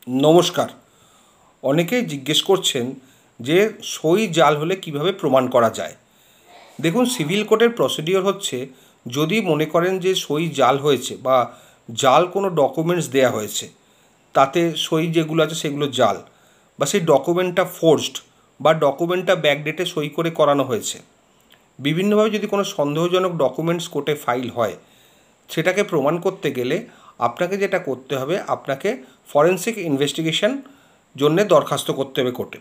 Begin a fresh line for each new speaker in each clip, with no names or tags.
নমস্কার। অনেকেই জিজ্ঞেস করছেন যে সই জাল হলে কিভাবে প্রমাণ করা যায়। দেখুন, সিভিল কোর্টের প্রসিডিওর হচ্ছে, যদি মনে করেন যে সই জাল হয়েছে বা জাল কোনো ডকুমেন্টস দেয়া হয়েছে, তাতে সই যেগুলো আছে সেগুলো জাল, বা সেই ডকুমেন্টটা ফোর্জড, বা ডকুমেন্টটা ব্যাকডেটে সই করে করানো হয়েছে, বিভিন্নভাবে যদি কোনো সন্দেহজনক ডকুমেন্টস কোর্টে ফাইল হয়, সেটাকে প্রমাণ করতে গেলে আপনাকে যেটা করতে হবে, আপনাকে ফরেন্সিক ইনভেস্টিগেশন জন্যে দরখাস্ত করতে হবে কোর্টে।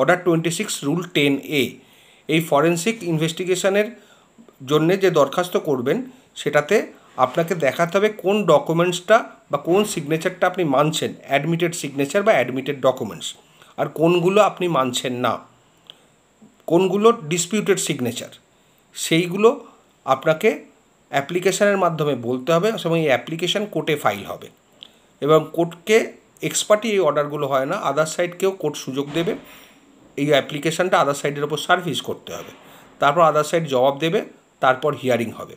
অর্ডার 26 রুল 10A, এই ফরেন্সিক ইনভেস্টিগেশনের জন্যে যে দরখাস্ত করবেন, সেটাতে আপনাকে দেখাতে হবে কোন ডকুমেন্টসটা বা কোন সিগনেচারটা আপনি মানছেন, অ্যাডমিটেড সিগনেচার বা অ্যাডমিটেড ডকুমেন্টস, আর কোনগুলো আপনি মানছেন না, কোনগুলো ডিসপিউটেড সিগনেচার, সেইগুলো আপনাকে অ্যাপ্লিকেশানের মাধ্যমে বলতে হবে, এবং এই অ্যাপ্লিকেশান কোর্টে ফাইল হবে। এবং কোর্টকে এক্সপার্টই এই অর্ডারগুলো হয় না, আদার সাইডকেও কোর্ট সুযোগ দেবে এই অ্যাপ্লিকেশানটা আদার সাইডের ওপর সার্ভিস করতে হবে। তারপর আদার সাইড জবাব দেবে, তারপর হিয়ারিং হবে।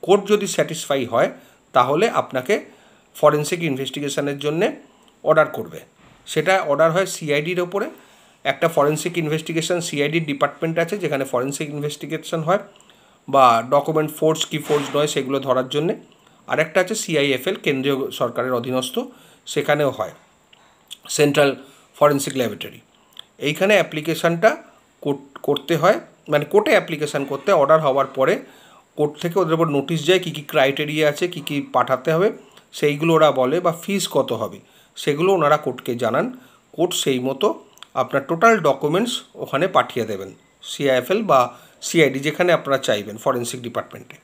কোর্ট যদি স্যাটিসফাই হয়, তাহলে আপনাকে ফরেন্সিক ইনভেস্টিগেশনের জন্যে অর্ডার করবে। সেটা অর্ডার হয় সিআইডির ওপরে। একটা ফরেন্সিক ইনভেস্টিগেশন সিআইডির ডিপার্টমেন্ট আছে, যেখানে ফরেন্সিক ইনভেস্টিগেশন হয়, বা ডকুমেন্ট ফোর্জ কি ফোর্জ নয় সেগুলো ধরার জন্যে। আরেকটা আছে সিআইএফএল, কেন্দ্রীয় সরকারের অধীনস্থ, সেখানেও হয়, সেন্ট্রাল ফরেন্সিক ল্যাবরেটরি। এইখানে অ্যাপ্লিকেশানটা করতে হয়, মানে কোর্টে অ্যাপ্লিকেশান করতে অর্ডার হওয়ার পরে কোর্ট থেকে ওদের ওপর নোটিশ যায় কী কী ক্রাইটেরিয়া আছে, কী কী পাঠাতে হবে, সেইগুলো ওরা বলে, বা ফিস কত হবে সেগুলো ওনারা কোর্টকে জানান। কোর্ট সেই মতো আপনার টোটাল ডকুমেন্টস ওখানে পাঠিয়ে দেবেন, সিআইএফএল বা সিআইডি, যেখানে আপনারা চাইবেন, ফরেন্সিক ডিপার্টমেন্টে।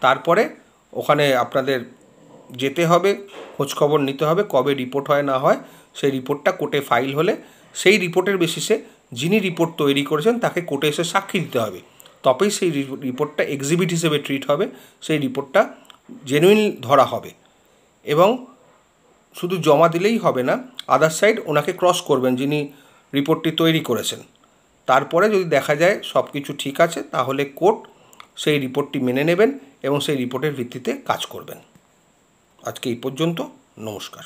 তারপরে ওখানে আপনাদের যেতে হবে, খোঁজখবর নিতে হবে কবে রিপোর্ট হয় না হয়। সেই রিপোর্টটা কোর্টে ফাইল হলে সেই রিপোর্টের বেসিসে যিনি রিপোর্ট তৈরি করেছেন তাকে কোর্টে এসে সাক্ষী দিতে হবে, তবেই সেই রিপোর্টটা এক্সিবিট হিসেবে ট্রিট হবে, সেই রিপোর্টটা জেনুইন ধরা হবে। এবং শুধু জমা দিলেই হবে না, আদার সাইড ওনাকে ক্রস করবেন যিনি রিপোর্টটি তৈরি করেছেন। তারপরে যদি দেখা যায় সব কিছু ঠিক আছে, তাহলে কোর্ট সেই রিপোর্টটি মেনে নেবেন এবং সেই রিপোর্টের ভিত্তিতে কাজ করবেন। আজকে এই পর্যন্ত। নমস্কার।